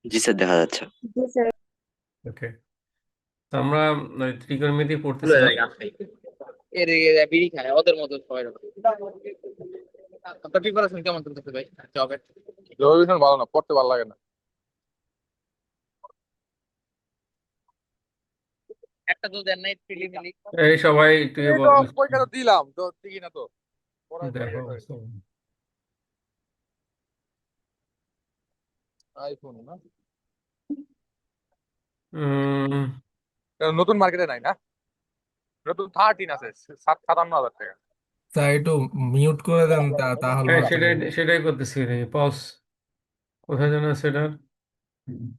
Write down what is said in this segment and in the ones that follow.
জি sir, দেখা যাচ্ছে। জি sir. ওকে, আমরা ত্রিকোণমিতি ভুলে পড়তেছিলাম। যায় গান খাই এর বিড়ি খায় ওদের মতো সবাই রকম। আপনার প্রিপারেশন কেমন চলতেছে ভাই জবের? জয়ভিশন ভালো না, পড়তে ভালো লাগে না। একটা তো দেন নাই প্রিলিমিনারি। এই সবাই একটু এই তো পরীক্ষা তো দিলাম তো, ঠিকই না তো, পড়াই তো দেখো। শেষ হয়েছে। আইফোন না, উম, এটা নতুন মার্কেটে নাই না, নতুন 13 আছে 57,000 টাকা। তা একটু মিউট করে দেন, তাহলে হ্যাঁ, হচ্ছে। সেটাই সেটাই করতেছি রে, পজ কোথায় যেন সেটা।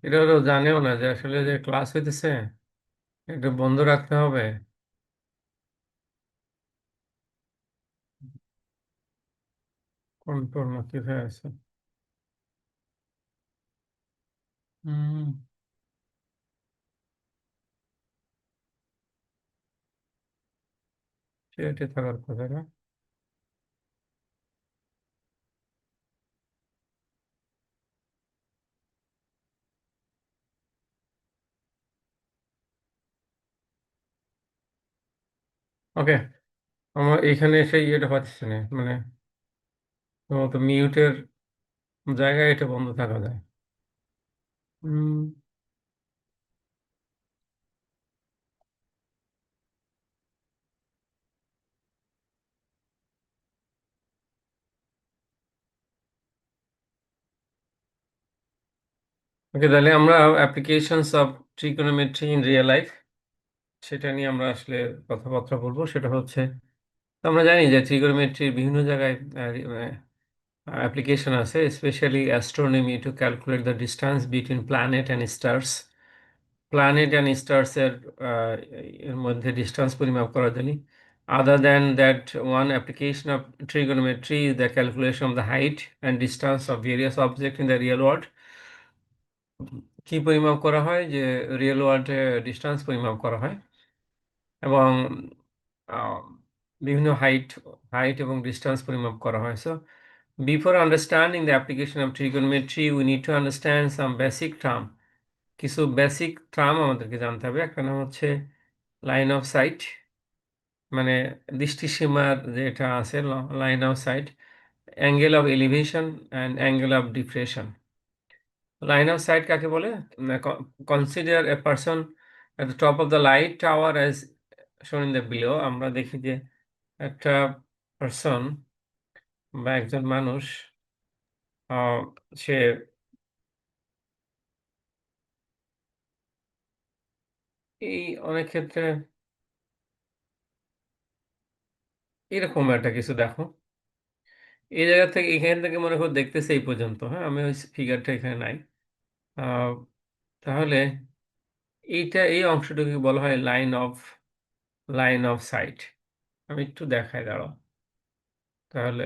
এটা ওরা জানেও না যে আসলে যে ক্লাস হইতেছে, এটা বন্ধ রাখতে হবে। কন্ট্রোল না কোথায় আছে? হুম, সেটা থাকার কথা না। ওকে, আমার এখানে এসে ইয়েটা হচ্ছে না, মানে তো মিউটের জায়গায় এটা বন্ধ থাকা যায়। হুম, ওকে, তাহলে আমরা applications of trigonometry in real life, সেটা নিয়ে আমরা আসলে কথাবার্তা বলবো। সেটা হচ্ছে, আমরা জানি যে ট্রিগোনোমেট্রির বিভিন্ন জায়গায় অ্যাপ্লিকেশন আছে, specially astronomy two calculate the distance between planet and stars. Planet and stars এর মধ্যে ডিস্টেন্স পরিমাপ করার জন্য। Other than that, one application of trigonometry is the calculation of the height and distance of various object in the real world. কি পরিমাপ করা হয়? যে রিয়েল ওয়ার্ল্ডে ডিস্টেন্স পরিমাপ করা হয়, এবং আহ, বিভিন্ন হাইট হাইট এবং ডিস্টেন্স পরিমাপ করা হয়। So before understanding the application of trigonometry we need to understand some basic term. কিছু বেসিক টার্ম আমাদেরকে জানতে হবে। একটা নাম হচ্ছে লাইন অফ সাইট, মানে দৃষ্টিসীমার যেটা আছে, line of site, angle of elevation and angle of depression. Line of site কাকে বলে? Consider a person at the top of the light tower as shown in the below. আমরা দেখি যে একটা person বা একজন মানুষ, আহ, সে এই অনেক ক্ষেত্রে এরকম একটা কিছু দেখো, এই জায়গা থেকে এখান থেকে মনে করো দেখতেছে এই পর্যন্ত। হ্যাঁ, আমি ওই ফিগারটা এখানে নাই। আহ, তাহলে এই অংশটাকে বলা হয় লাইন অফ সাইট। আমি একটু দেখাই, দাঁড়াও। তাহলে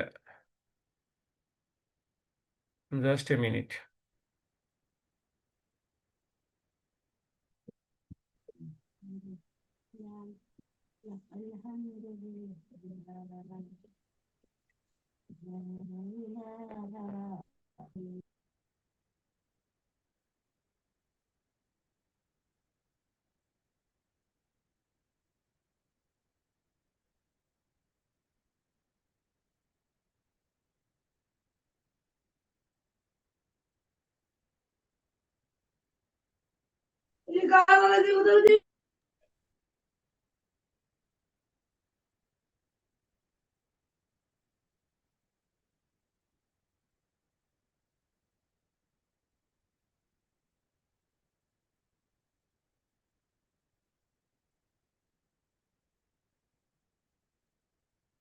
জাস্ট এ মিনিট।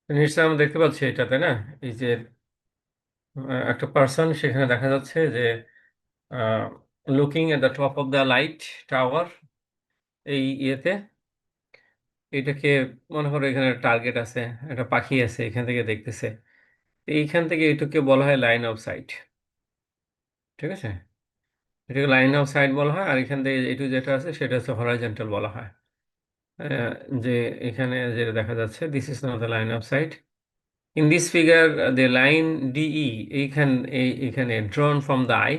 নিশ্চয়ই আমরা দেখতে পাচ্ছি এটা, তাই না? এই যে একটা পার্সন, সেখানে দেখা যাচ্ছে যে looking at the top of the light tower, এই ইয়েতে। এটাকে মনে করো এখানে টার্গেট আছে, একটা পাখি আছে, এখান থেকে দেখতেছে। এইখান থেকে এটাকে বলা হয় লাইন অফ সাইট। ঠিক আছে, এটাকে লাইন অফ সাইট বলা হয়। আর এখান থেকে এটু যেটা আছে সেটা হচ্ছে হরাইজন্টাল বলা হয়। আহ, যে এখানে যেটা দেখা যাচ্ছে, this is not the line of sight. In this figure the line DE, এইখানে drawn from the eye,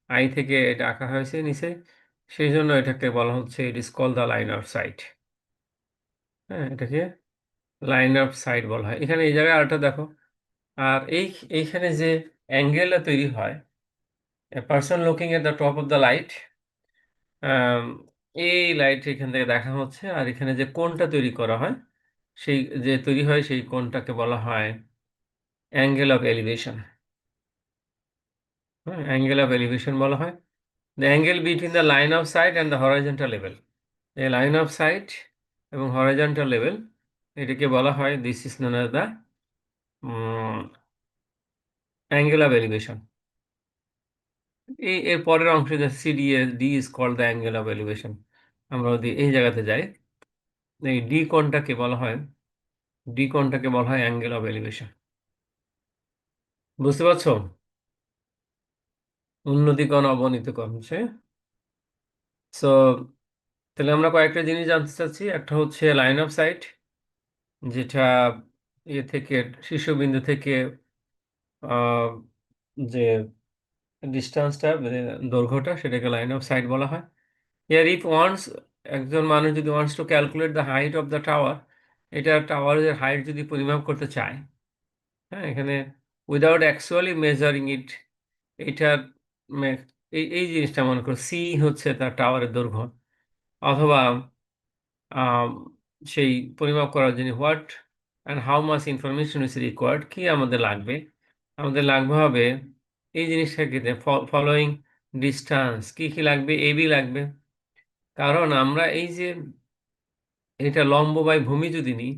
eye থেকে এটা আঁকা হয়েছে নিচে, সেই জন্য এটাকে বলা হচ্ছে it is call the line of site. হ্যাঁ, এটাকে লাইন অফ সাইট বলা হয়। এখানে এই জায়গায় আরেকটা দেখো, আর এইখানে যে অ্যাঙ্গেলটা তৈরি হয়, a person looking at the top of the light, এই লাইট এখান থেকে দেখা হচ্ছে, আর এখানে যে কোণটা তৈরি করা হয়, সেই যে তৈরি হয় সেই কোণটাকে বলা হয় অ্যাঙ্গেল অফ এলিভেশন। হ্যাঁ, অ্যাঙ্গেল অফ এলিভেশন বলা হয় the angle between the line of sight and the horizontal level. এই লাইন অফ সাইট এবং হরাইজন্টাল লেভেল, এটাকে বলা হয় this is known as the angle of elevation. এর পরের অংশে যে CDS D is called the angle of elevation. আমরা যদি এই জায়গাতে যাই, এই ডি কোণটাকে বলা হয় অ্যাঙ্গেল অফ এলিভেশন। বুঝতে পারছো? উন্নতি কোণ অবনতি কোণ হচ্ছে। সো তাহলে আমরা কয়েকটা জিনিস জানতে চাচ্ছি। একটা হচ্ছে লাইন অফ সাইট, যেটা এ থেকে শীর্ষবিন্দু থেকে আহ, যে ডিস্টেন্সটা মানে দৈর্ঘ্যটা, সেটাকে লাইন অফ সাইট বলা হয়। হিয়ার ইফ ওয়ান্স, একজন মানুষ যদি wants to calculate the height of the tower, এটা টাওয়ারের হাইট যদি পরিমাপ করতে চায়, হ্যাঁ, এখানে উইদাউট অ্যাকচুয়ালি মেজারিং ইট, এটার এই জিনিসটা মনে করো, সি হচ্ছে তার টাওয়ারের দৈর্ঘ্য, অথবা আম, সেই পরিমাপ করার জন্য what and how much information is required, কি আমাদের লাগবে, হবে এই জিনিসটাকে ফলোয়িং ডিস্টেন্স, কি কি লাগবে, এবি লাগবে। কারণ আমরা এই যে এটা লম্ব বাই ভূমি যদি নিই,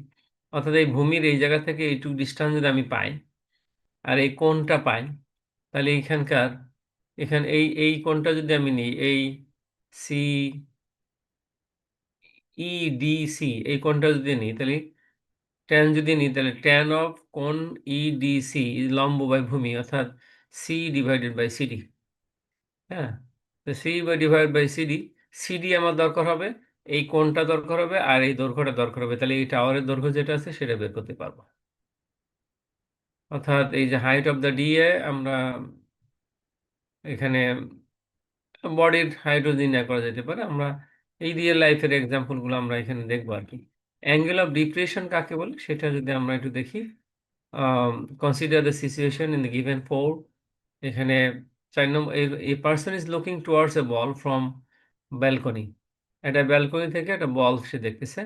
অর্থাৎ এই ভূমির এই জায়গা থেকে এইটুকু ডিস্টেন্স যদি আমি পাই, আর এই কোণটা পাই, তাহলে এই কোণটা যদি আমি নিই, এই সি ই ডি সি, এই কোণটা যদি নিই, তাহলে ট্যান অফ কোণ ই ডি সি লম্ব বাই ভূমি, অর্থাৎ সি ডিভাইডেড বাই সিডি। হ্যাঁ, তো C by divide by CD, CD আমার দরকার হবে, এই কোণটা দরকার হবে, আর এই দৈর্ঘ্যটা দরকার হবে, তাহলে এই টাওয়ারের দৈর্ঘ্য যেটা আছে সেটা বের করতে পারবো। অর্থাৎ এই যে হাইট অফ দ্য ডিএ, আমরা এখানে বডির হাইটও নির্ণয় করা যেতে পারে। আমরা এই রিয়েল লাইফের এক্সাম্পলগুলো আমরা এখানে দেখবো আর কি। অ্যাঙ্গেল অফ ডিপ্রেশন কাকে বলে সেটা যদি আমরা একটু দেখি, consider the situation in the given four. এখানে 4 নম্বর, a person is looking towards a ball from balcony. একটা ব্যালকনি থেকে একটা বল সে দেখতেছে,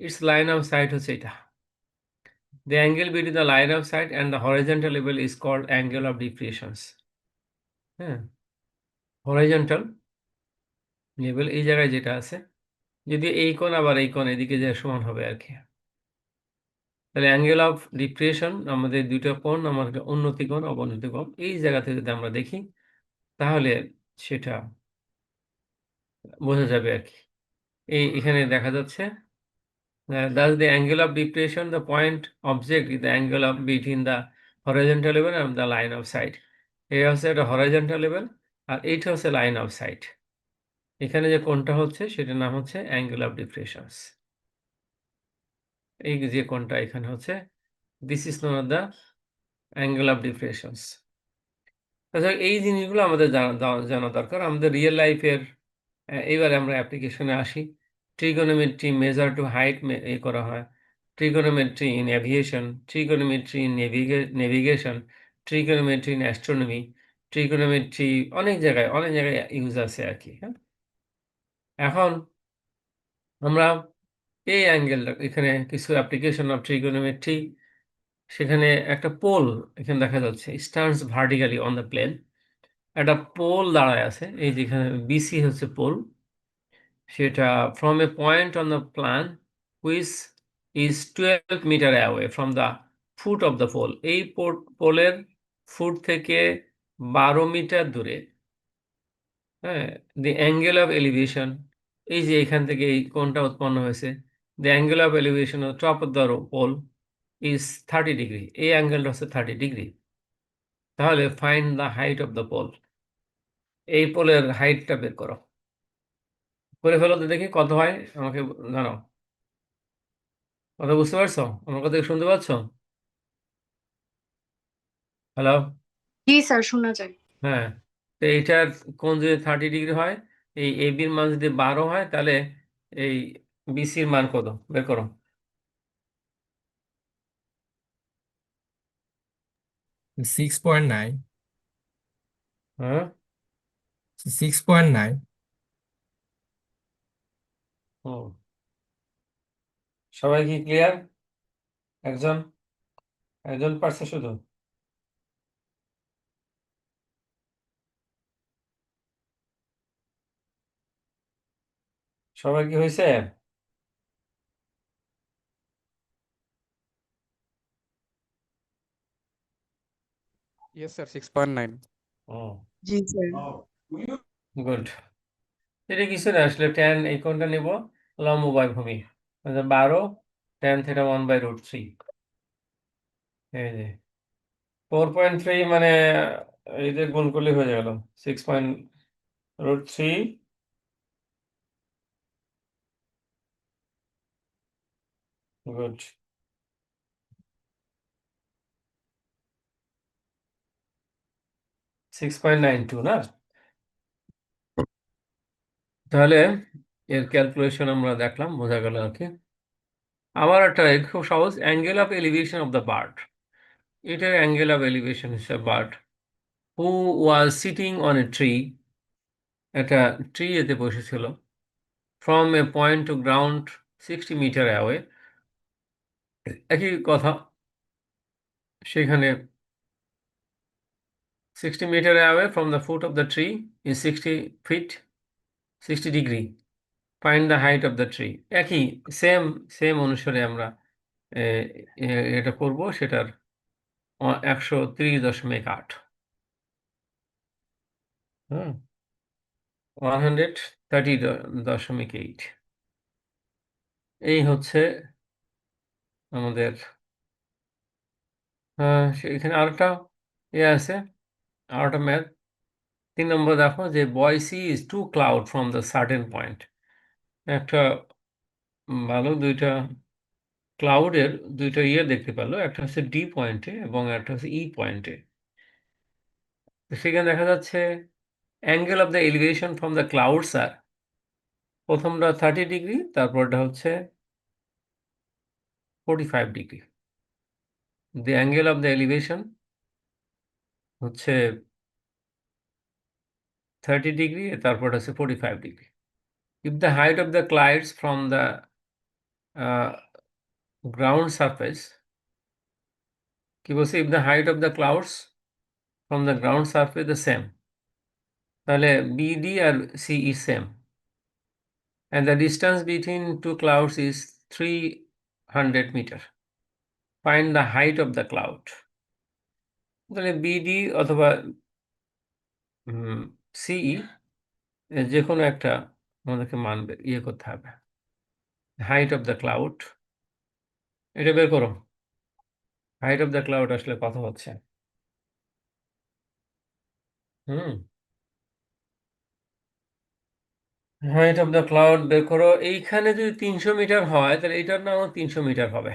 ইটস লাইন অফ সাইট হচ্ছে এটা। The angle between the line of sight and the horizontal level is called angle of depressions. হ্যাঁ, horizontal level এই জায়গায় যেটা আছে, যদি এই কোণ আবার এই কোণ এদিকে যে সমান হবে আর কি, তাহলে অ্যাঙ্গেল অফ ডিপ্রেশন আমাদের দুইটা কোণ, আমাদের উন্নতি কোণ অবনতি কোণ, এই জায়গাতে যদি আমরা দেখি তাহলে সেটা বোঝা যাবে আর কি। এখানে দেখা যাচ্ছে thus the angle of depression, the point object is the angle of between the horizontal level and the line of sight. এই হচ্ছে একটা horizontal level, আর এইটা হচ্ছে লাইন অফ সাইট। এখানে যে কোণটা হচ্ছে সেটার নাম হচ্ছে অ্যাঙ্গেল অফ ডিপ্রেশনস। এই যে কোণটা এখানে হচ্ছে, this is known the angle of depressions. তাছাড়া এই জিনিসগুলো আমাদের জানা দরকার আমাদের রিয়েল লাইফের। এবারে আমরা অ্যাপ্লিকেশনে আসি। ট্রিগোনোমেট্রি মেজার টু হাইট করা হয়, trigonometry in aviation, trigonometry in navigation, trigonometry in astronomy, trigonometry অনেক জায়গায় ইউজ আছে আর কি। হ্যাঁ, এখন আমরা এই অ্যাঙ্গেলটা, এখানে কিছু অ্যাপ্লিকেশন অফ ট্রিগোনোমেট্রি, সেখানে একটা পোল এখানে দেখা যাচ্ছে, stands vertically on the plane. একটা পোল দাঁড়ায় আছে, এই যেখানে বিসি হচ্ছে পোল, সেটা from a point on the plane which is 12 metre away from the foot of the pole. এই পোলের ফুট থেকে 12 মিটার দূরে। হ্যাঁ, দি অ্যাঙ্গেল অফ এলিভেশন, এই যে এখান থেকে এই কোণটা উৎপন্ন হয়েছে, the angle of elevation of top of the pole is 30 degree. এই অ্যাঙ্গেলটা হচ্ছে 30 ডিগ্রি। তাহলে find the height of the pole, এই পোলের হাইটটা বের করো। করে ফেলো তো দেখি কত হয়, আমাকে জানাও। কথা বুঝতে পারছো? আমার কথা কি শুনতে পাচ্ছ? হ্যালো? জি স্যার, শোনা যায়। হ্যাঁ, তো এইটার কোণ যদি 30 ডিগ্রি হয়, এই এবির মান যদি 12 হয়, তাহলে এই বিসির মান কত বের করো। 6.9, হ্যাঁ, 6.9। হুম, সবাই কি ক্লিয়ার? একজন একজন পারছে শুধু? সবাই কি হয়েছে? Yes, sir. 6.9. হুম, জি স্যার। গুড। এটা কিছু না, আসলে ট্যান এই কোণটা নিব লম্ব বাই ভূমি, 12 tan θ1/√3। এই যে 4.3 মানে এই যে গুণ করলে হয়ে গেল 6.√3 গুড। 6.92 না? তাহলে এর ক্যালকুলেশন আমরা দেখলাম, বোঝা গেল আর কি। আবার একটা খুব সহজ, angle of elevation of the bird. এটার অ্যাঙ্গেল অফ এলিভেশন হিসেবে bird who was sitting on a tree, একটা ট্রি এতে বসেছিল, from a point to ground 60 metre away. একই কথা, সেখানে 60 metre away from the foot of the tree is 60 feet 60 degree. Find the height of the tree. একই same same অনুসারে আমরা এ, এটা করব, সেটার 130.8, হ্যাঁ, 130.8। এই হচ্ছে আমাদের এখানে আরেকটা আছে, আরেকটা ম্যাথ। 3 নম্বর দেখো যে boy see is 2 cloud from the certain point. একটা ভালো দুইটা ক্লাউডের দুইটা দেখতে পেলো, একটা হচ্ছে ডি পয়েন্টে এবং একটা হচ্ছে ই পয়েন্টে। সেখানে দেখা যাচ্ছে angle of the elevation from the clouds are, প্রথমটা 30 ডিগ্রি, তারপরটা হচ্ছে 45 degree. The angle of the elevation হচ্ছে 30 ডিগ্রি, তারপর হচ্ছে 45 degree. If the height of the clouds from the ground surface, কি বলছে, if the height of the clouds from the ground surface the same, তাহলে BD আর CE same, and the distance between two clouds is 300 meter. Find the height of the cloud. তাহলে BD অথবা সিই যে কোনো একটা আমাদেরকে মান করতে হবে, হাইট অফ দ্য ক্লাউড। এটা বের করো, হাইট অফ দ্য ক্লাউড আসলে কত হচ্ছে। হুম, হাইট অফ দ্য ক্লাউড বের করো। এইখানে যদি 300 মিটার হয়, তাহলে এটার নাম 300 মিটার হবে,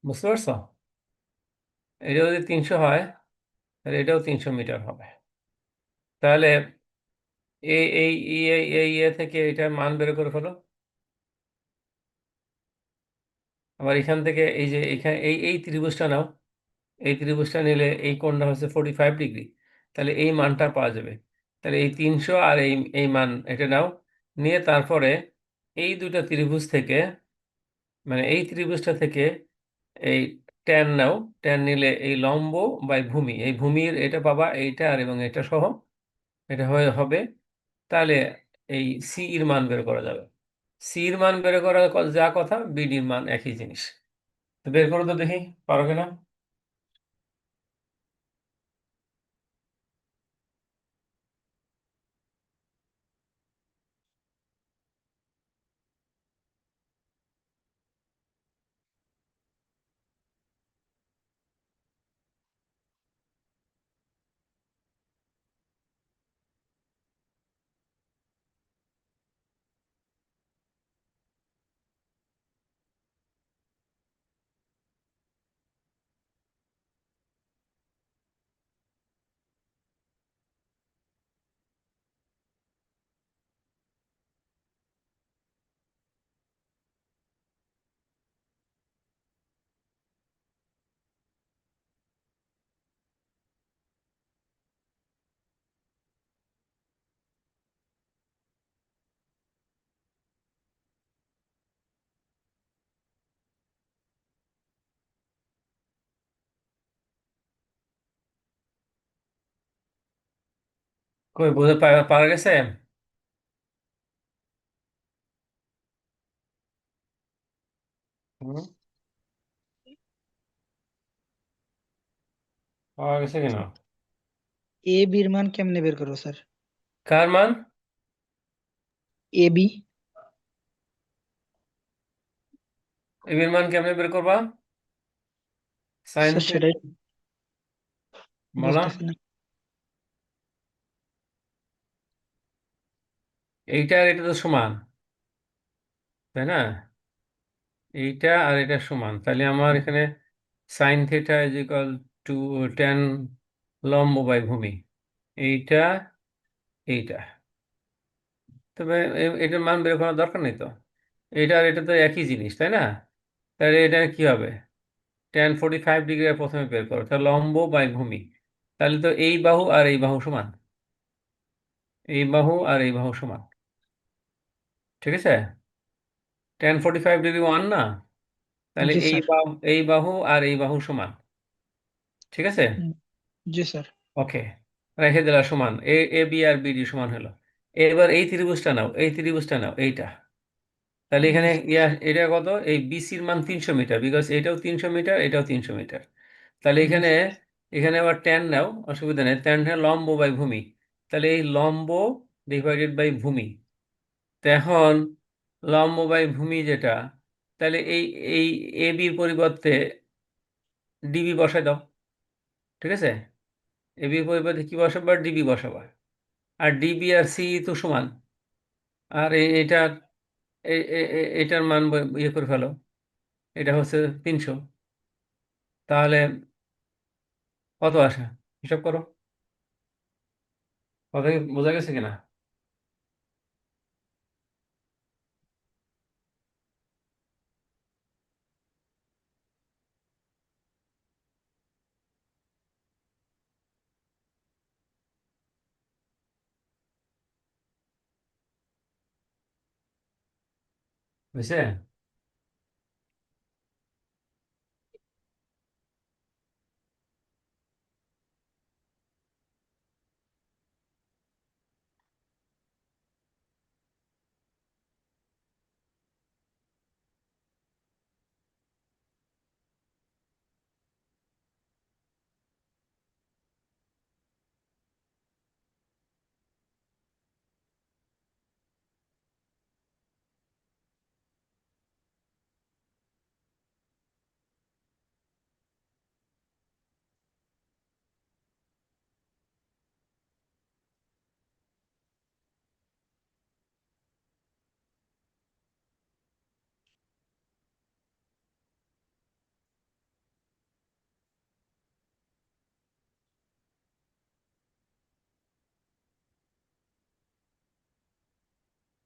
বুঝতে পারছো? এটা যদি 300 হয়, তাহলে এটাও 300 মিটার হবে। তাহলে এই এই এই এই থেকে এটার মান বের করে ফেলো। আবার এখান থেকে এই যে এখানে এই ত্রিভুজটা নাও, এই ত্রিভুজটা নিলে এই কোণটা হচ্ছে 45 ডিগ্রি, তাহলে এই মানটা পাওয়া যাবে। তাহলে এই 300 আর এই মান এটা নাও, নিয়ে তারপরে এই দুটা ত্রিভুজ থেকে, মানে এই ত্রিভুজটা থেকে এই ট্যান নাও, ট্যান নিলে এই লম্ব বাই ভূমি, এই ভূমির এটা পাবা, এইটা আর এবং এটা সহ এটা হয়ে হবে। তাহলে এই সি এর মান বের করা যাবে। সি এর মান বের করা যা কথা, বিডির মান একই জিনিস। তো বের করো তো দেখি, পারো কিনা। কই বুঝে পারা গেছে? হুম, পাওয়া গেছে কিনা? এ বির মান কেমনে বের করবো স্যার? কার মান? এ বি এর মান কেমনে বের করবা? সাইন স্যার সেটাই বলো। বুঝতেছি না। এইটা আর এটা তো সমান, তাই না? এইটা আর এটা সমান, তাহলে আমার এখানে sine theta is equal two ten লম্ব বাই ভূমি, এইটা এইটা। তবে এটার মান বের করার দরকার নেই তো, এটা আর এটা তো একই জিনিস, তাই না? তাহলে এটা কি হবে? 1045 ডিগ্রি প্রথমে বের করো, তাহলে লম্ব বাই ভূমি, তাহলে তো এই বাহু আর এই বাহু সমান, এই বাহু আর এই বাহু সমান, ঠিক আছে? 1045 ডিগ্রি 1 না, তাহলে জি এই স্যার। বাহু, এই বাহু আর এই বাহু সমান, ঠিক আছে? হুম, জি স্যার। ওকে, রেখে দিলা সমান, এ এ বি আর বিডি সমান হলো। এবার এই ত্রিভুজটা নাও, এই ত্রিভুজটা নাও, এইটা। তাহলে জি এখানে স্যার। এটা কত? এই বিসির মান 300 মিটার, বিকজ এটাও 300 মিটার, এটাও 300 মিটার। তাহলে জি এখানে, স্যার। এখানে আবার ট্যান নাও, অসুবিধা নেই, ট্যান লম্ব বাই ভূমি, তাহলে এই লম্ব ডিভাইডেড বাই ভূমি। তো এখন লম্ব বাই ভূমি যেটা, তাহলে এই এই এ বির পরিবর্তে ডিবি বসাই দাও, ঠিক আছে? এ বির পরিবর্তে কি বসাবা? ডিবি বসাবা। আর ডিবি আর সি তো সমান, আর এটার এটার মান ইয়ে করে ফেলো, এটা হচ্ছে 300। তাহলে কত আসে হিসাব করো, কথা কি বোঝা গেছে কিনা? বুঝছে?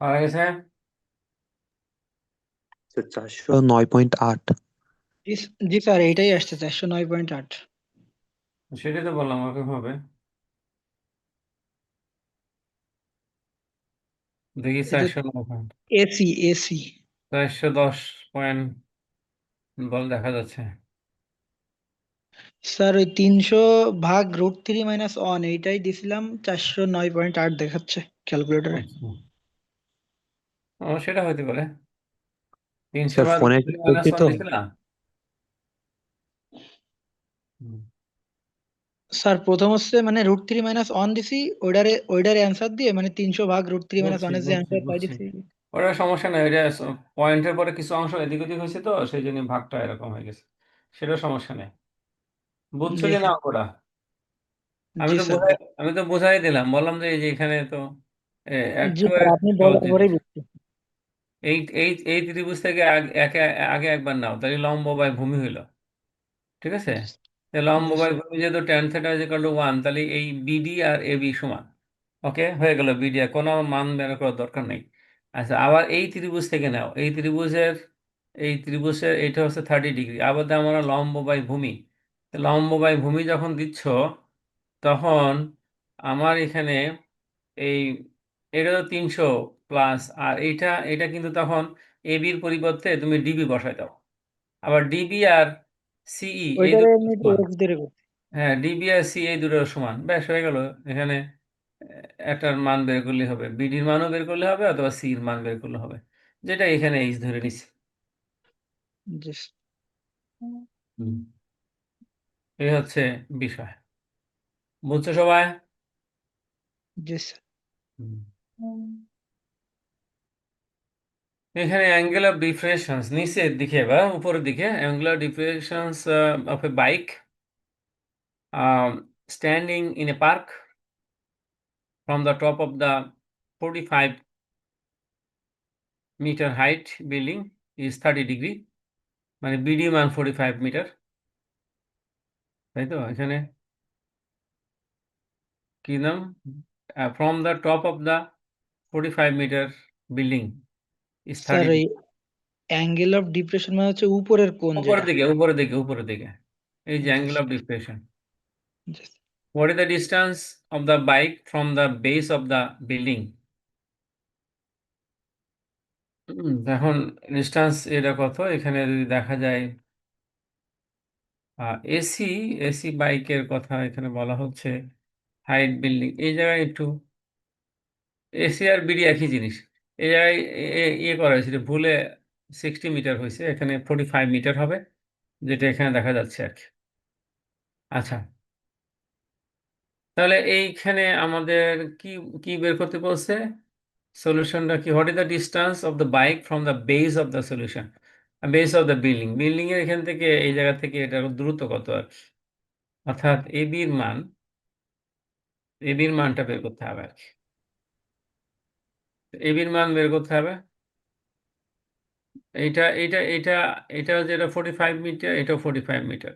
পারা গেছে? স্যার 409.8। জি স্যার, এইটাই আসছে 409.8। সেটাই তো বললাম ওরকম হবে। দেখি এটা এসি এসি। 410 বল দেখা যাচ্ছে। স্যার ওই 300/√3 - 1 এইটাই দিছিলাম, 409.8 দেখাচ্ছে ক্যালকুলেটরে। আচ্ছা, ও সেটা হইতে পারে। 300 স্যার বার ফোনে মাইনাস করছি ওয়ান তো। দিছিলাম। হুম, স্যার প্রথম হচ্ছে মানে √3 - 1 দিছি, ওইটারে অ্যান্সার দিয়ে মানে 300/√3 - 1 এর যে বুঝছি অ্যান্সার পাই বুঝছি, দিছি। ওটা সমস্যা নাই, ওইটা পয়েন্টের পরে কিছু অংশ এদিক ওদিক হয়েছে তো সেই জন্য ভাগটা এরকম হয়ে গেছে, সেটা সমস্যা নেই। বুঝছো জি কি না স্যার। ওটা? আমি জি তো স্যার। বোঝাই, আমি তো বোঝাই দিলাম, বললাম যে এই যে এখানে তো এ, জি একটু স্যার, আপনি সহজ বলার জিনিস। পরেই বুঝছি। এই এই এই ত্রিভুজ থেকে আগে আগে একবার নাও, তাহলে লম্ব বাই ভূমি হইলো, ঠিক আছে? তাহলে লম্ব জি বাই স্যার। ভূমি যেহেতু tan theta is equal to 1, তাহলে এই বিডি আর এবি সমান। ওকে, হয়ে গেল বিডি, আর কোনো মান বের করার দরকার নেই। আচ্ছা, আবার এই ত্রিভুজ থেকে নাও, এই ত্রিভুজের এইটা হচ্ছে 30 ডিগ্রি, আবার দাও আমরা লম্ব বাই ভূমি। তো লম্ব বাই ভূমি যখন দিচ্ছ তখন আমার এখানে এই এটা তো 300 প্লাস, আর এইটা এটা কিন্তু তখন এবির পরিবর্তে তুমি ডিবি বসায় দাও। আবার ডিবি আর সিই এই ওইটারে দুটো এমনি সমান। এক্স দিয়ে করছি। হ্যাঁ, ডিবি আর সি এই দুটো সমান, ব্যাস হয়ে গেল এখানে। একটার মান বের করলে হবে, বিডির মানও বের করলে হবে অথবা সির মান বের করলে হবে, যেটা এখানে এইচ ধরে নিছি। জি হুম। এই হচ্ছে বিষয়, বুঝছো সবাই? জি স্যার। হুম। এখানে অ্যাঙ্গেল অফ ডিফ্রেকশনস নিচের দিকে বা উপরের দিকে, angle of depressions of a bike standing in a park from the top of the 45-meter height building is 30 degree, মানে বিডি মান 45 মিটার, তাই তো? এখানে কি নাম, from the top of the 45-meter building is sir 30 এই degree. Angle of depression মানে হচ্ছে উপরের কোণ উপরের যেটা। দিকে, উপরের দিকে, উপরের দিকে, এই যে ji angle of sir. Depression. Ji sir. What is the distance of the bike from the base of the building? এখন ডিস্টেন্স এটা কত, এখানে যদি দেখা যায় এসি এসি বাইকের কথা এখানে বলা হচ্ছে, হাইট বিল্ডিং, এই জায়গায় একটু এসি আর বিডি একই জিনিস, এই জায়গায় ইয়ে করা হয়েছিল ভুলে, 60 মিটার হয়েছে, এখানে 45 মিটার হবে, যেটা এখানে দেখা যাচ্ছে আর কি। আচ্ছা, তাহলে এইখানে আমাদের কি কি বের করতে বলছে, সলিউশনটা কি, what is the distance of the bike from the base of the solution, base of the building, building এর এখান থেকে এই জায়গা থেকে এটার দূরত্ব কত আর কি, অর্থাৎ এবির মান, এবির মানটা বের করতে হবে আর কি। এবির মান বের করতে হবে, এইটা এইটা এইটা এটা হচ্ছে, এটা 45 মিটার, এটাও 45 মিটার,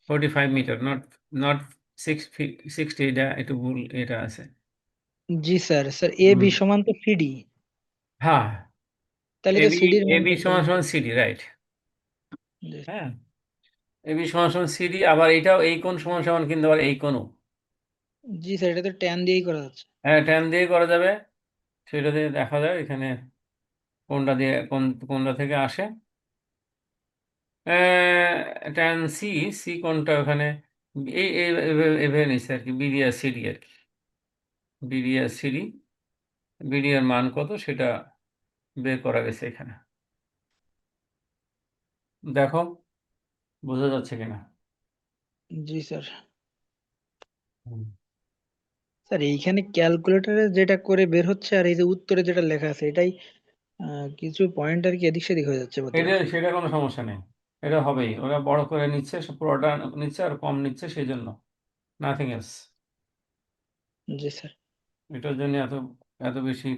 45 মিটার, নট নট 60, এটা একটু ভুল এটা আছে। জি স্যার। স্যার এ বি সমান তো সিডি, হ্যাঁ, তাহলে তো এবি সিডির মান এবি কত? সমান সমান সিডি, রাইট। জি হ্যাঁ, এবি সমান সমান সিডি, আবার এটাও এই কোণ সমান সমান কিন্তু আবার এই কোণও, জি স্যার, এটা তো ট্যান দিয়েই করা যাচ্ছে। হ্যাঁ ট্যান দিয়ে করা যাবে, সেটা দিয়ে দেখা যায় এখানে কোনটা দিয়ে কোনটা থেকে আসে, ট্যান সি, সি কোনটা ওখানে, এভাবে নিচ্ছে আর কি, বিডি আর সিডি আর কি, বিডি আর সিডি, বিডি এর মান কত সেটা বের করা গেছে এখানে, দেখো বোঝা যাচ্ছে কিনা। জি স্যার। হুম। স্যার এইখানে ক্যালকুলেটরে যেটা করে বের হচ্ছে আর এই যে উত্তরে যেটা লেখা আছে এটাই কিছু পয়েন্ট আর কি এদিক সেদিক হয়ে যাচ্ছে এটা বর্তমানে। সেটা কোনো সমস্যা নেই, এটা হবেই, ওরা বড় করে নিচ্ছে, পুরোটা নিচ্ছে আর কম নিচ্ছে, সেই জন্য, নাথিং এলস। জি স্যার। এটার জন্য এত এত বেশি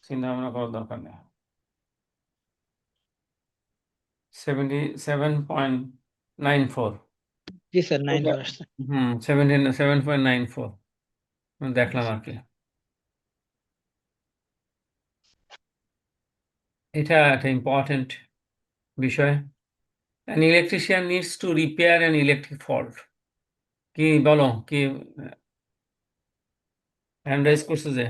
চিন্তা ভাবনা করার দরকার নেই। 77.94, জি স্যার, 9 আসছে। 77.94 দেখলাম আর কি। এটা একটা ইম্পর্টেন্ট বিষয়। An electrician needs to repair an electric fault. কি বলো, কি হ্যান্ড রাইজ করছো, যে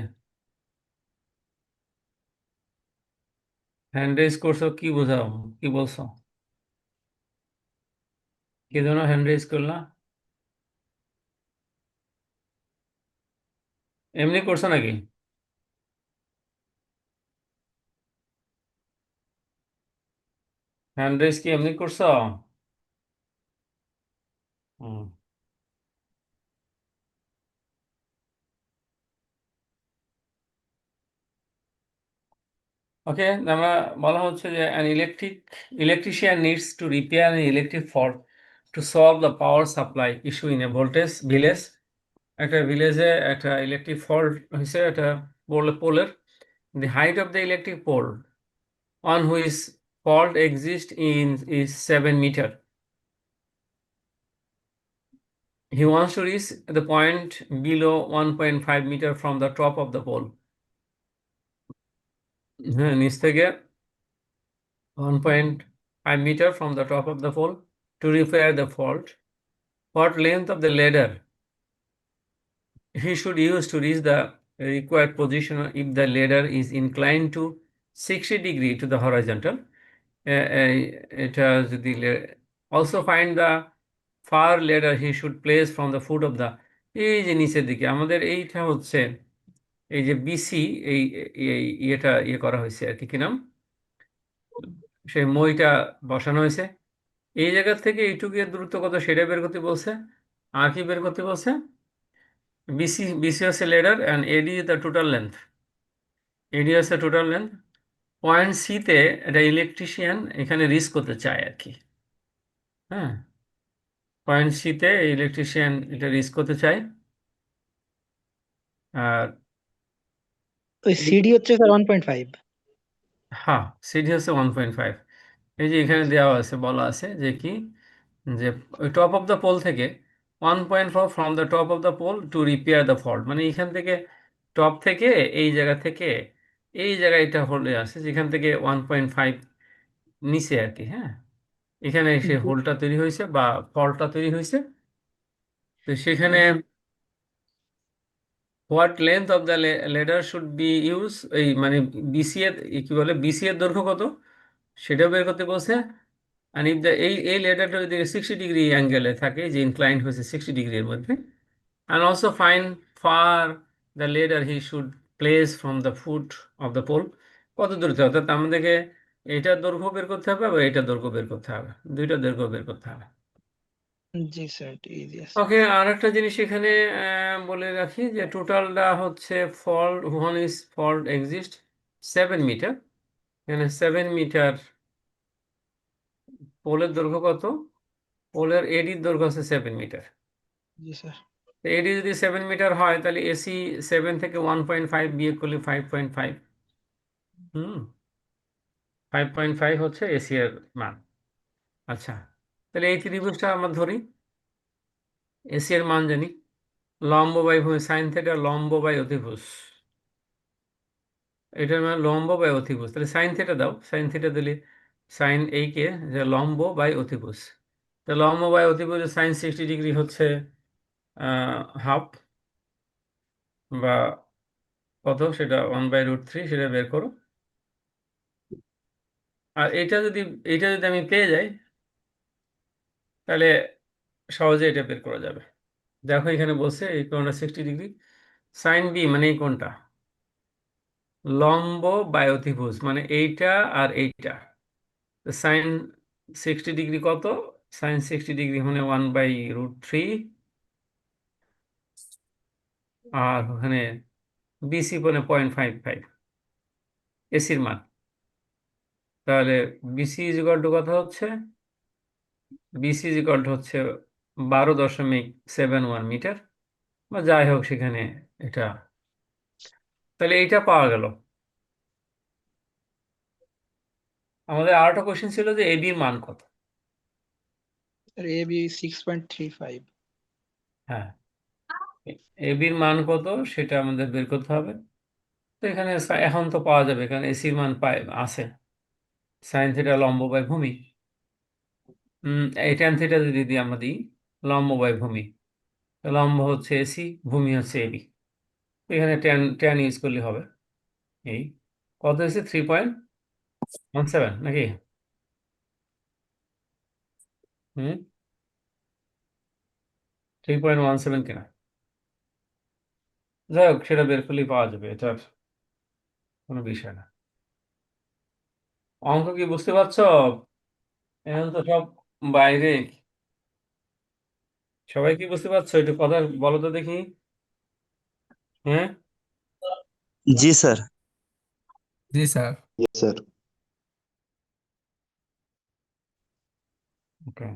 হ্যান্ড রাইজ করছো, কি বোঝাও, কি বলছো, কি জন্য হ্যান্ড রাইজ করলা, এমনি করছো নাকি? হ্যান্ড রাইজ কি এমনি করছো? হুম। ওকে, আমরা বলা হচ্ছে যে an electrician needs to repair an electric fault to solve the power supply issue in a voltage village. একটা ভিলেজে একটা ইলেকট্রিক ফল্ট হয়েছে, একটা পোলের, the height of the electric pole on which fault exists is 7 meter. He wants to reach the point below 1.5 meter from the top of the pole. হ্যাঁ, নিচ থেকে 1.5 meter from the top of the pole to repair the fault. What length of the ladder he should use to reach the required position if the ladder is inclined to 60 degree to the horizontal? এটা যদি also find the far ladder he should place from the foot of the এই যে নিচের দিকে আমাদের এইটা হচ্ছে এই যে বিসি, এই ইয়েটা করা হয়েছে আর কি, কি নাম, সেই মইটা বসানো হয়েছে। এই জায়গা থেকে এইটুকুর দূরত্ব কত সেটা বের করতে বলছে। আর কি বের করতে বলছে? বিসি হচ্ছে ladder and AD the total length. AD হচ্ছে টোটাল লেন্থ। পয়েন্ট সিতে একটা ইলেকট্রিশিয়ান এখানে রিস্ক করতে চায় আর কি। হ্যাঁ, পয়েন্ট সিতে ইলেকট্রিশিয়ান এটা রিস্ক করতে চায়। আর ওই সিডি হচ্ছে স্যার 1.5। হ্যাঁ, সিডি হচ্ছে 1.5। এই যে এখানে দেওয়া আছে, বলা আছে যে কি, যে ওই টপ অফ দ্য পোল থেকে 1.4 from the top of the pole to repair the fault, মানে এইখান থেকে টপ থেকে এই জায়গা থেকে এই জায়গায় এটা হোল্ডে আছে, যেখান থেকে 1.5 নিচে আর কি। হ্যাঁ, এখানে সে হোলটা তৈরি হয়েছে বা ফল্টটা তৈরি হয়েছে। তো সেখানে what length of the ladder should be use, এই মানে বিসি এর কি বলে, বিসি এর দৈর্ঘ্য কত সেটাও বের করতে বলছে। আর ইফ দ্য এই লেডারটা যদি 60 ডিগ্রি অ্যাঙ্গেলে থাকে, যে ইনক্লাইন্ড হয়েছে 60 ডিগ্রির মধ্যে, and also find far the ladder he should place from the foot of the pole, কত দূরত্ব, অর্থাৎ আমাদেরকে এইটার দৈর্ঘ্য বের করতে হবে বা এইটার দৈর্ঘ্য বের করতে হবে, দুইটা দৈর্ঘ্য বের করতে হবে। জি স্যার, ইজি আছে। ওকে, আর একটা জিনিস এখানে বলে রাখি যে টোটালটা হচ্ছে fault, one is fault exist 7 metre. এখানে 7 মিটার পোলের দৈর্ঘ্য কত, পোলের এডির দৈর্ঘ্য আছে 7 মিটার। জি স্যার। এডি যদি 7 মিটার হয় তাহলে এসি 7 থেকে 1.5 বিয়োগ করলে 5.5। হুম, 5.5 হচ্ছে এসি এর মান। আচ্ছা, তাহলে এই ত্রিভুজটা আমরা ধরি, এসি এর মান জানি, লম্ব বাই ভূমি সাইন থিটা, লম্ব বাই অতিভুজ, এটার মানে লম্ব বাই অতিভুজ। তাহলে সাইন থিটা দাও, সাইন থিটা দিলে সাইন এইকে যে লম্ব বাই অতিভুজ, তো লম্ব বাই অতিভুজ সাইন 60 ডিগ্রি হচ্ছে হাফ বা কত, সেটা 1/√3, সেটা বের করো। আর এটা যদি আমি পেয়ে যাই তাহলে সহজে এটা বের করা যাবে। দেখো এখানে বলছে এই কোণটা 60 ডিগ্রি, সাইন বি মানে এই কোণটা লম্ব বাই অতিভুজ মানে এইটা আর এইটা, সাইন 60 ডিগ্রি কত, সাইন 60 ডিগ্রি মানে 1/√3, আর ওখানে বিসি মানে 0.55 এসির মান। তাহলে বিসি ইজ ইকুয়াল টু কত হচ্ছে, বিসি ইজ ইকুয়াল টু হচ্ছে 12.71 মিটার, বা যাই হোক সেখানে এটা, তাহলে এইটা পাওয়া গেল। আমাদের আর একটা কোশ্চেন ছিল যে এবির মান কত। Sir AB 6.35। হ্যাঁ, এবির মান কত সেটা আমাদের বের করতে হবে। তো এখানে এখন তো পাওয়া যাবে, কারণ এসির মান আছে সাইন থিটা লম্ব বাই ভূমি। এই ট্যান থিটা যদি দিই আমরা দিই লম্ব বাই ভূমি, লম্ব হচ্ছে এসি, ভূমি হচ্ছে এবি, এখানে ট্যান ট্যান ইউজ করলে হবে। এই কত হয়েছে 3.17 নাকি? হুম, 3.17 কিনা, যাই হোক সেটা বের করলেই পাওয়া যাবে, এটার কোনো বিষয় না। অঙ্ক কি বুঝতে পারছো? এখন তো সব বাইরে, সবাই কি বুঝতে পারছো? একটু কথা বলো তো দেখি। হ্যাঁ, ji sir. Ji sir. Yes sir. Okay.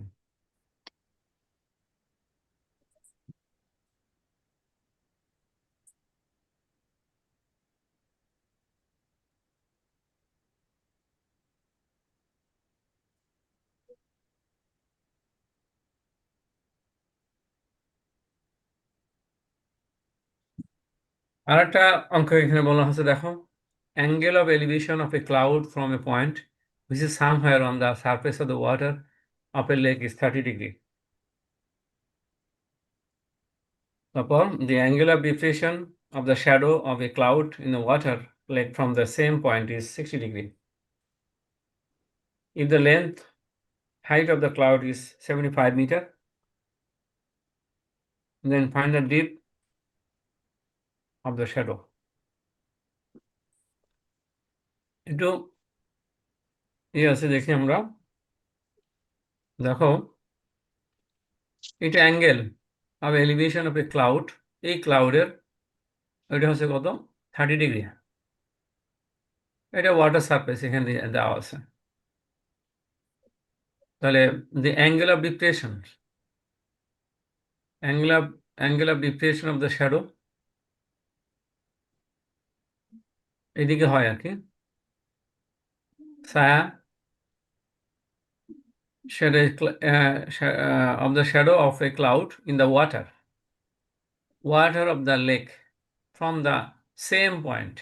আর একটা অঙ্ক এখানে বলা হচ্ছে, দেখো, angle of elevation of a cloud from a point which is somewhere on the surface of the water of a lake is 30 degree. তারপর the angle of diffraction of the shadow of a cloud in the water lake from the same point is 60 degree. If the length, height of the cloud is 75 meter, then find the depth of the shadow. একটু আছে দেখি আমরা, দেখো এটা angle of elevation of a cloud, এই ক্লাউডের এটা হচ্ছে কত 30 ডিগ্রি, এটা ওয়াটার সারফেস এখানে দেওয়া আছে। তাহলে the angle of depression, angle of depression of the shadow এদিকে হয় আর কি, ছায়া shadow of the shadow of a cloud in the water of the lake from the same point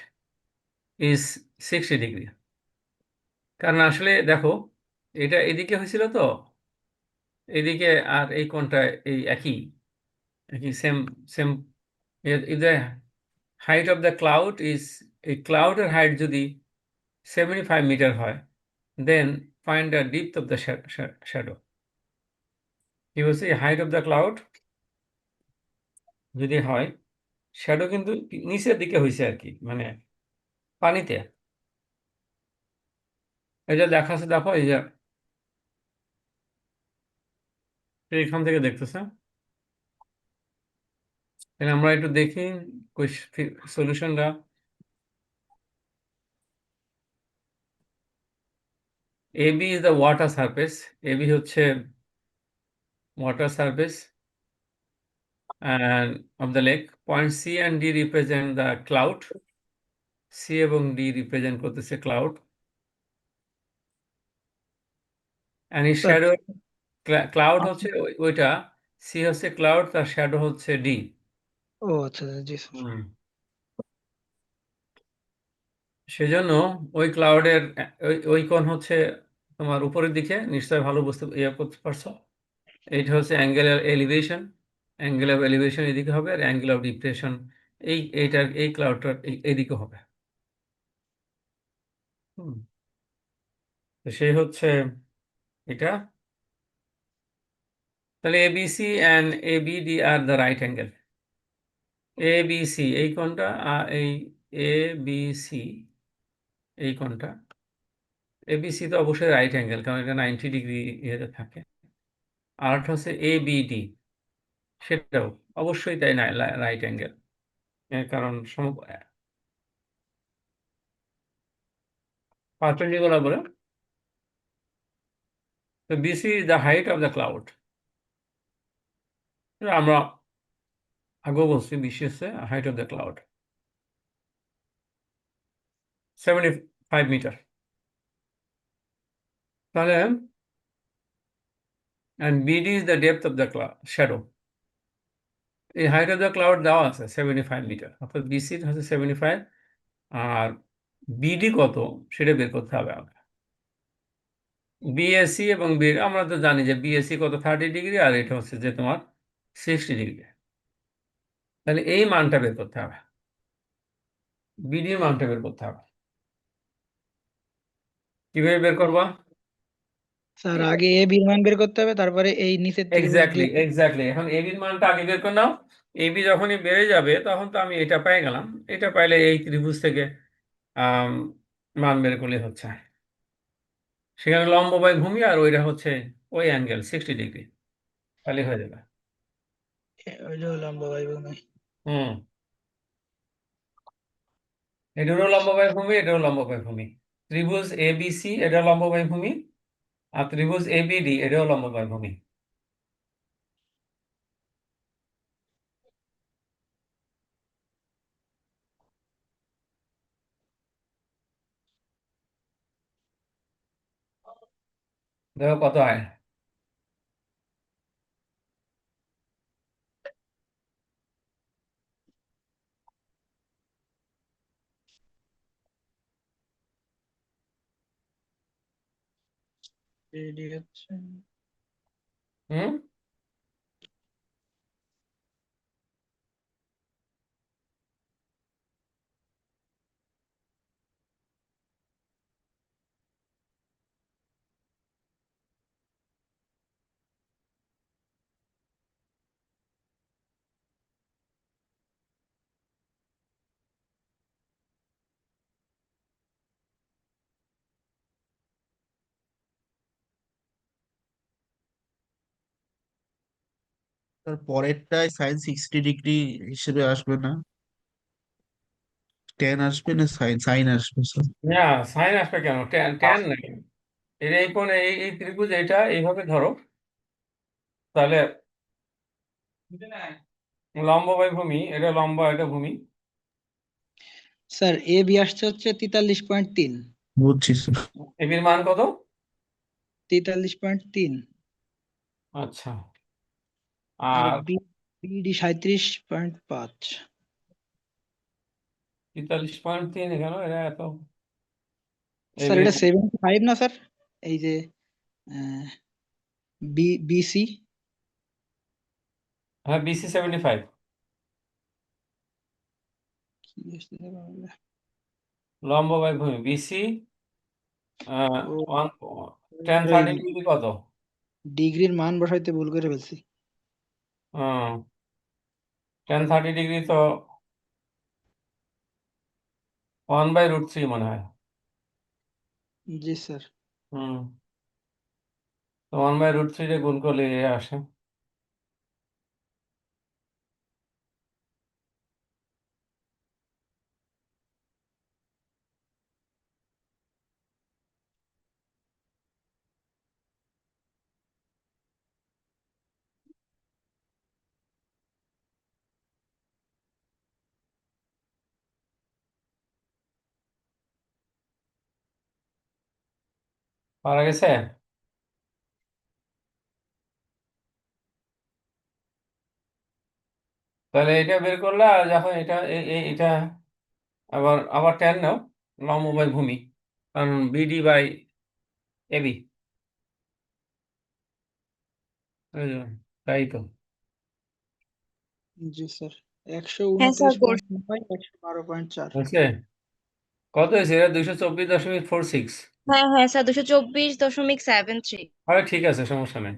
is 60 degree. কারণ আসলে দেখো এটা এদিকে হয়েছিল তো, এদিকে আর এই কোণটা এই একই same same. if the height of the cloud is, এই ক্লাউডের হাইট যদি 75 মিটার হয়, then find the depth of the shadow. কি বলছে হাইট অফ দ্য ক্লাউড যদি হয়, শ্যাডো কিন্তু নিচের দিকে হয়েছে আর কি, মানে পানিতে। এই যে দেখাচ্ছে, দেখো এই যে এইখান থেকে দেখতেছে। তাহলে আমরা একটু দেখি সলিউশনটা। AB is the water surface, AB হচ্ছে water surface of the lake. Point C and D represent the cloud, C এবং ডি রিপ্রেজেন্ট করতেছে ক্লাউড। অ্যান্ড এই স্যার শ্যাডো ক্লাউড হচ্ছে ওইটা, সি হচ্ছে ক্লাউড, তার শ্যাডো হচ্ছে ডি। ও আচ্ছা আচ্ছা, জি স্যার। সেজন্য ওই ক্লাউডের ওই কোণ হচ্ছে তোমার উপরের দিকে, নিশ্চয় ভালো বুঝতে করতে পারছো। এইটা হচ্ছে angle elevation, angle of elevation এদিকে হবে, আর অ্যাঙ্গেল অফ ডিপ্রেশন এইটার এই ক্লাউডটার এইদিকে হবে। তো সেই হচ্ছে এটা। তাহলে ABC and ABD are the right angle. ABC এই কোণটা, আর এই এবিসি এই কোণটা, এবিসি তো অবশ্যই রাইট অ্যাঙ্গেল, কারণ এটা 90 ডিগ্রি ইয়েতে থাকে। আর একটা হচ্ছে এবিডি, সেটাও অবশ্যই তাই না, রাইট অ্যাঙ্গেল, কারণ পারপেন্ডিকুলার বলে। তো BC is the height of the cloud. আমরা আগেও বলছি বিসি হচ্ছে height of the cloud 75 metre. তাহলে and BD is the depth of the shadow. এই হাইট অফ দ্য ক্লাউড দেওয়া আছে 75 মিটার, অর্থাৎ বিসি হচ্ছে 75, আর বিডি কত সেটা বের করতে হবে আমাকে। বিএসসি এবং আমরা তো জানি যে বিএসসি কত 30 ডিগ্রি, আর এটা হচ্ছে যে তোমার 60 ডিগ্রি। তাহলে এই মানটা বের করতে হবে, বিডির মানটা বের করতে হবে। কিভাবে বের করবা? স্যার আগে এ বির মান বের করতে হবে, তারপরে এই নিচের ত্রিভুজ এক্স্যাক্টলি দিয়ে। এক্স্যাক্টলি এখন এবির মানটা আগে বের করে নাও। এবি যখনই বেড়ে যাবে তখন তো আমি এটা পেয়ে গেলাম, এটা পাইলে এই ত্রিভুজ থেকে আম, মান বের করলে হচ্ছে, সেখানে লম্ব বাই ভূমি আর ওইটা হচ্ছে ওই অ্যাঙ্গেল 60 ডিগ্রি, তাহলে হয়ে যাবে। ওইটা হলো লম্বা বাই ভূমি। হুম, এটারও লম্ব বাই ভূমি, এটারও লম্ব বাই ভূমি। ত্রিভুজ এবিসি এটা লম্ব বাই ভূমি, আর ত্রিভুজ এবিডি এটাও লম্ব বাই ভূমি। দেখো কত হয়। এডি হচ্ছে হুম, তার পরেরটায় সাইন 60 ডিগ্রি হিসেবে আসবে না, টেন আসবে না সাইন সাইন আসবে স্যার? না, সাইন আসবে কেন? ট্যান ট্যান নাই। এটা এই কোণ, এই ত্রিভুজ এটা এইভাবে ধরো, তাহলে লম্ব বাই ভূমি, এটা লম্ব এটা ভূমি। স্যার এ বি আসছে হচ্ছে 43.3। বুঝছি স্যার। এবির মান কত? 43.3। আচ্ছা, আর আর বিডি 37.5। 43.3 এখানে, এটা এত স্যার এবির, এটা 75 না স্যার? এই যে বিসি। হ্যাঁ বিসি 75। লম্ব বাই ভূমি বিসি ও টেন ওই 30 ডিগ্রি কত? ডিগ্রির মান বসাইতে ভুল করে ফেলছি। 10 30 ডিগ্রি তো 1/√3 মনে হয়। জি স্যার। হুম, তো 1/√3 রে গুণ করলে এ আসে। পারা গেছে? তাহলে এটা বের করলে, আর যখন এটা এটা আবার আবার টেন নাও, লম্ব বাই ভূমি, কারণ বিডি বাই এবি, তাই তো। জি স্যার। হ্যাঁ স্যার 129.9 112.4। হয়েছে? কত হয়েছে? এটা 224.46। হ্যাঁ হ্যাঁ স্যার 224.73। আরে ঠিক আছে, সমস্যা নেই।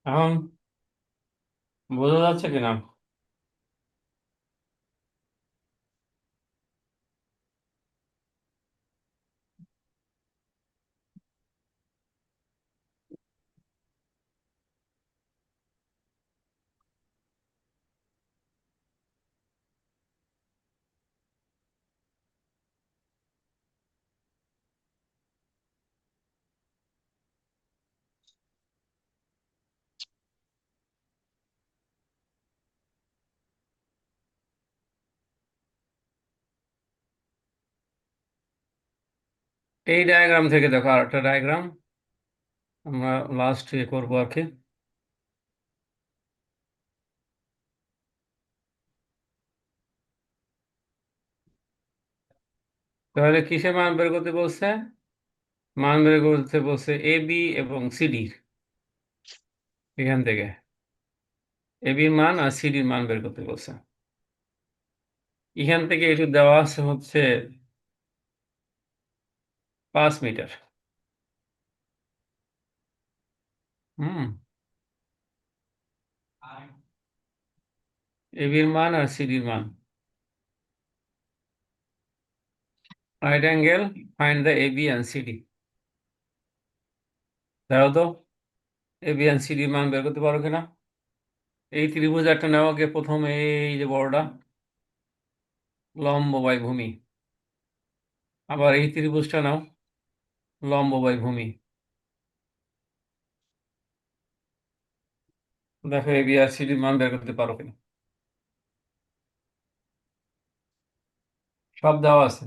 এখন বোঝা যাচ্ছে কিনা? এই ডায়াগ্রাম থেকে দেখো, আর একটা ডায়াগ্রাম আমরা লাস্ট করবো আর কি। তাহলে কিসে মান বের করতে বলছে? মান বের করতে বলছে এ বি এবং সিডি, এখান থেকে এবির মান আর সিডির মান বের করতে বলছে। এখান থেকে একটু দেওয়া আছে হচ্ছে 5 মিটার। হুম, এবির মান আর সিডির মান। Right angle, find the AB and CD. দেখো তো এবি অ্যান্ড সিডির মান বের করতে পারো কিনা। এই ত্রিভুজ একটা নেওয়া গিয়ে প্রথমে এই যে বড়টা, লম্ব বাই ভূমি। আবার এই ত্রিভুজটা নাও, লম্ব বাই ভূমি। দেখো এবি আর সিডির মান বের করতে পারো কিনা। সব দেওয়া আছে।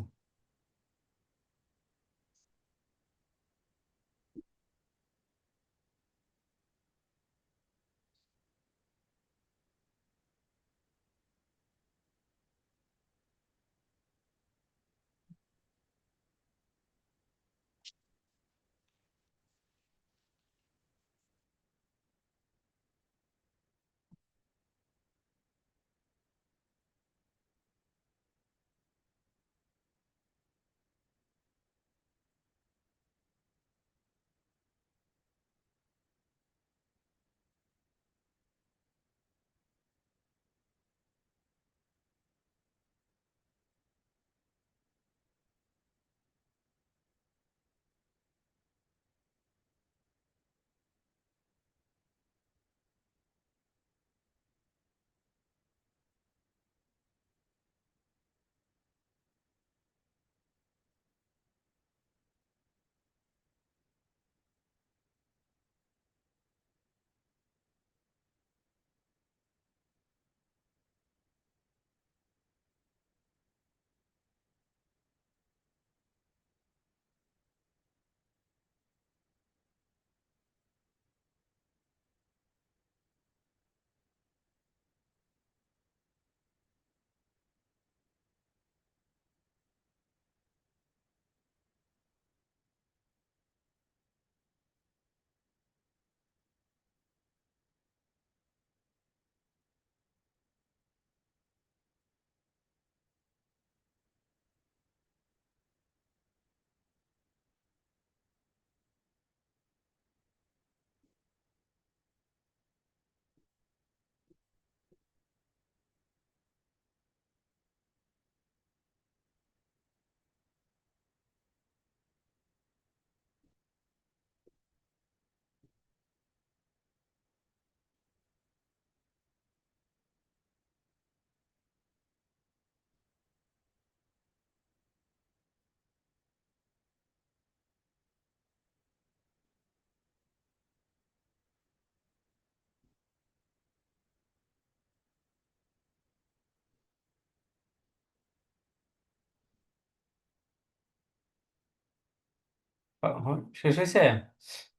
শেষ হয়েছে?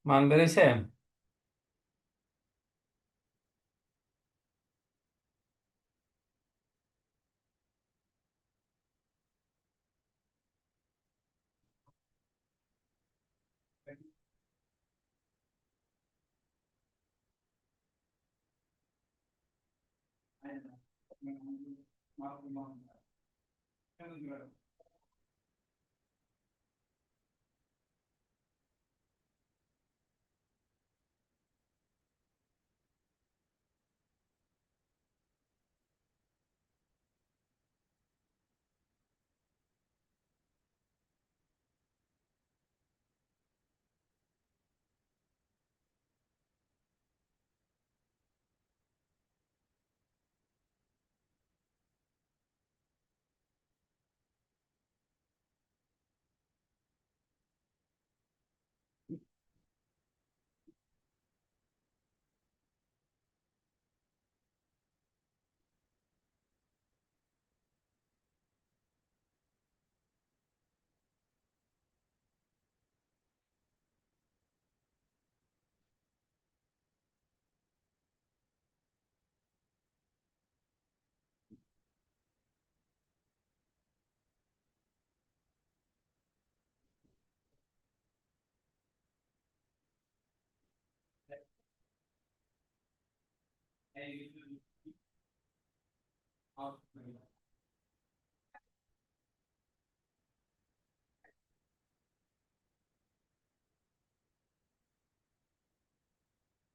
মান বেরোইছে?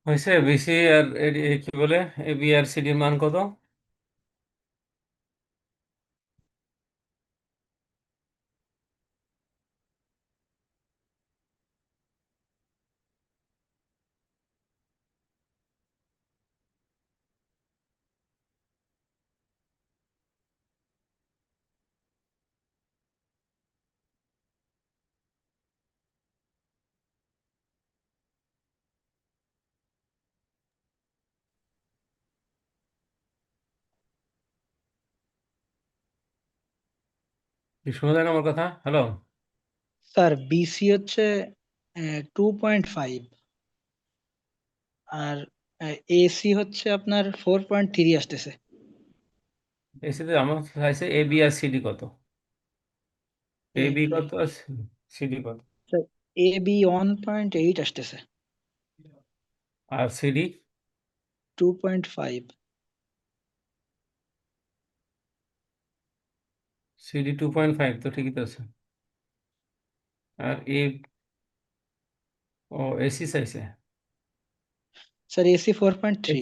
হয়েছে? বিসি আর কি বলে এ বি আর সিডির মান কত? কি শোনা যায় না আমার কথা? হ্যালো? স্যার বিসি হচ্ছে 2.5, আর এসি হচ্ছে আপনার 4.3 আসতেছে। এসিতে আমার চাইছে এ বি আর সিডি কত? এ বি এবি কত আর সিডি কত? স্যার এবি 1.8 আসতেছে। আর সিডি? 2.5। সিডি 2.5, তো ঠিকই তো আছে। আর এসি চাইছে? Sir AC 4.3।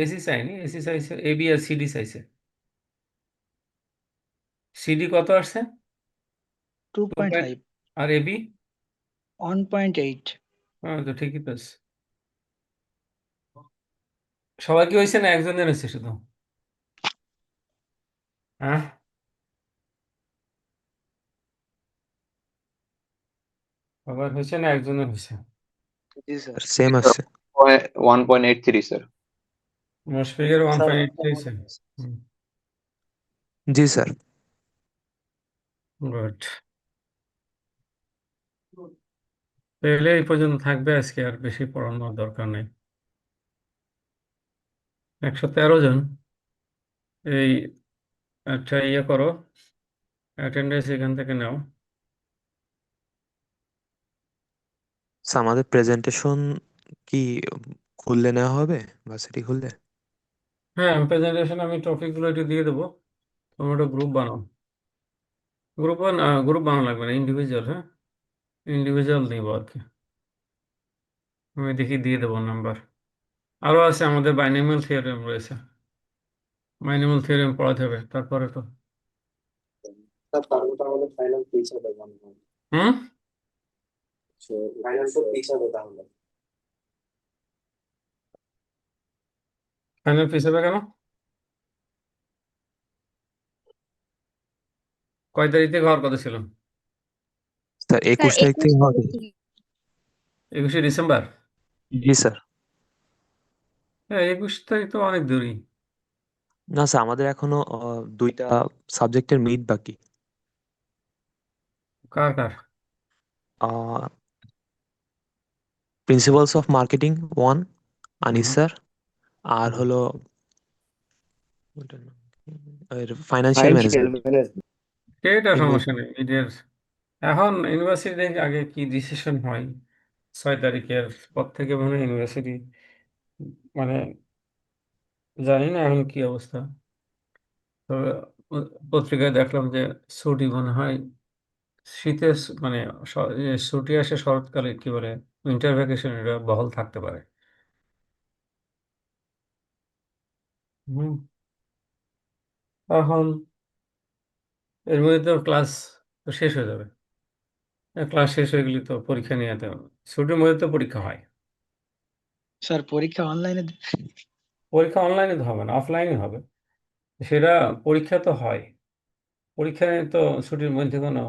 এসি চাইনি, এসি চাইছে এ বি আর সিডি চাইছে। সিডি কত আসছে? 2. 2.5। আর এবি? 1.8। হ্যাঁ, তো ঠিকই তো আছে। সবাই কি হয়েছে না একজনের হয়েছে শুধু? হ্যাঁ, সবার হয়েছে না একজনের হয়েছে? জি স্যার সেম আসছে 1.83 স্যার। মুশফিকের স্যার 1.8 হয়েছে। জি স্যার গুড। তাহলে এই পর্যন্ত থাকবে আজকে, আর বেশি পড়ানোর দরকার নেই। 113 জন। এই একটা ইয়ে করো, অ্যাটেন্ডেন্স এখান থেকে নাও। স্যার আমাদের প্রেজেন্টেশন কি খুললে নেওয়া হবে ভার্সিটি খুললে? হ্যাঁ, প্রেজেন্টেশন আমি টপিকগুলো একটু দিয়ে দেবো, তোমরা একটা গ্রুপ বানাও। গ্রুপ বানানো লাগবে না, ইন্ডিভিজুয়াল। হ্যাঁ, ইন্ডিভিজুয়াল দিব আর কি। আমি দেখি দিয়ে দেবো নাম্বার। আরও আছে, আমাদের বাইনোমিয়াল থিওরেম রয়েছে, বাইনোমিয়াল থিওরেম পড়াতে হবে তারপরে তো। স্যার তাহলে তাহলে ফাইনাল ফিস হবে হুম, ফাইনাল তো ফিস হবে তাহলে। ফাইনাল ফিস হবে কেন? কয় তারিখ থেকে হওয়ার কথা ছিল? স্যার স্যার 21 তারিখ 21 থেকে হবে। তারিখ থেকে। 21শে ডিসেম্বর? জি স্যার। হ্যাঁ, 21 তারিখ তো অনেক দূরই। না স্যার আমাদের এখনো দুইটা সাবজেক্টের মিড বাকি। কার কার? প্রিন্সিপালস অফ মার্কেটিং 1 আনিস হুম স্যার, আর হুম হলো ফাইন্যান্সিয়াল ম্যানেজমেন্ট। এটা সমস্যা নেই এদের। এখন ইউনিভার্সিটি আগে কি ডিসিশন হয় 6 তারিখের পর থেকে মনে হয় ইউনিভার্সিটি, মানে জানি না এখন কি অবস্থা। তবে পত্রিকায় দেখলাম যে ছুটি মনে হয় শীতের মানে ছুটি আসে শরৎকালে, কি বলে উইন্টার ভ্যাকেশন, এটা বহাল থাকতে পারে। হুম এখন এর মধ্যে তো ক্লাস তো শেষ হয়ে যাবে। ক্লাস শেষ হয়ে গেলে তো পরীক্ষা নিয়ে যেতে হবে। ছুটির মধ্যে তো পরীক্ষা হয়। স্যার পরীক্ষা অনলাইনে পরীক্ষা অনলাইনে তো হবে না, অফলাইনে হবে সেটা। পরীক্ষা তো হয়, পরীক্ষা নিয়ে তো ছুটির মধ্যে কোনো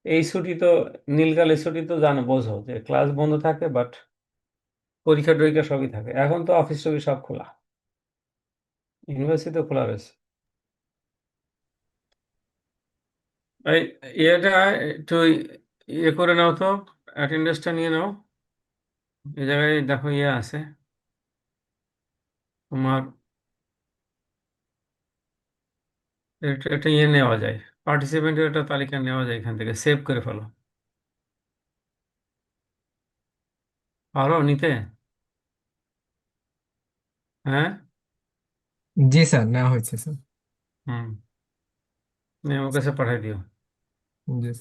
এই ছুটি তো নীলকালের ছুটি তো জানো, বোঝো যে ক্লাস বন্ধ থাকে, বাট পরীক্ষা টরীক্ষা সবই থাকে। এখন তো অফিস টফিস সব খোলা, ইউনিভার্সিটি তো খোলা রয়েছে। এই এটা একটু ইয়ে করে নাও তো, অ্যাটেন্ডেন্সটা নিয়ে নাও। এই জায়গায় দেখো ইয়ে আছে তোমার, এটা ইয়ে নেওয়া যায়, পার্টিসিপেন্টের একটা তালিকা নেওয়া যায়, এখান থেকে সেভ করে ফেলো। পারো নিতে? হ্যাঁ। জি স্যার, নেওয়া হয়েছে স্যার। হুম, নিয়ে আমার কাছে পাঠিয়ে দিও। জি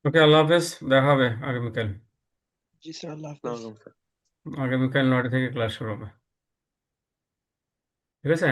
ওকে, আল্লাহ হাফেজ, দেখা হবে আগামীকাল। জি স্যার, আল্লাহ হাফেজ। আগামীকাল 9টা থেকে ক্লাস শুরু হবে, ঠিক আছে?